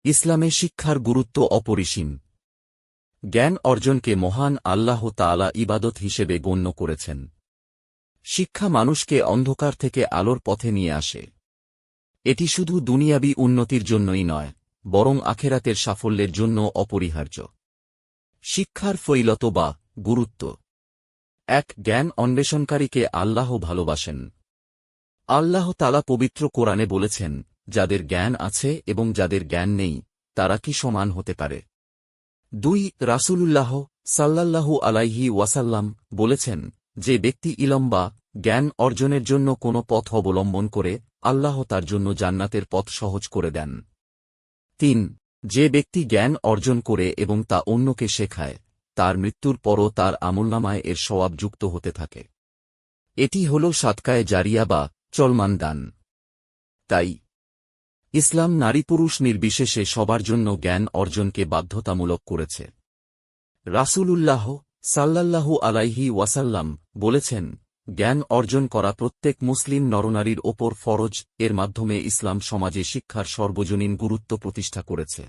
ইসলামে শিক্ষার গুরুত্ব অপরিসীম। জ্ঞান অর্জনকে মহান আল্লাহ তাআলা ইবাদত হিসেবে গণ্য করেছেন। শিক্ষা মানুষকে অন্ধকার থেকে আলোর পথে নিয়ে আসে। এটি শুধু দুনিয়াবী উন্নতির জন্যই নয়, বরং আখেরাতের সাফল্যের জন্য অপরিহার্য। শিক্ষার ফজিলত বা গুরুত্ব। ১. জ্ঞান অন্বেষণকারীকে আল্লাহ ভালোবাসেন। আল্লাহ তাআলা পবিত্র কোরআনে বলেছেন, যাদের জ্ঞান আছে এবং যাদের জ্ঞান নেই, তারা কি সমান হতে পারে? ২. রাসূলুল্লাহ সাল্লাল্লাহু আলাইহি ওয়াসাল্লাম বলেছেন, যে ব্যক্তি ইলম বা জ্ঞান অর্জনের জন্য কোনো পথ অবলম্বন করে, আল্লাহ তার জন্য জান্নাতের পথ সহজ করে দেন। ৩. যে ব্যক্তি জ্ঞান অর্জন করে এবং তা অন্যকে শেখায়, তার মৃত্যুর পরও তার আমলনামায় এর সওয়াব যুক্ত হতে থাকে। এটি হল সাদকায়ে জারিয়া বা চলমান দান। তাই ইসলাম নারী পুরুষ নির্বিশেষে সবার জন্য জ্ঞান অর্জনকে বাধ্যতামূলক করেছে। রাসূলুল্লাহ সাল্লাল্লাহু আলাইহি ওয়াসাল্লাম বলেছেন, জ্ঞান অর্জন করা প্রত্যেক মুসলিম নরনারীর ওপর ফরজ। এর মাধ্যমে ইসলাম সমাজে শিক্ষার সর্বজনীন গুরুত্ব প্রতিষ্ঠা করেছে।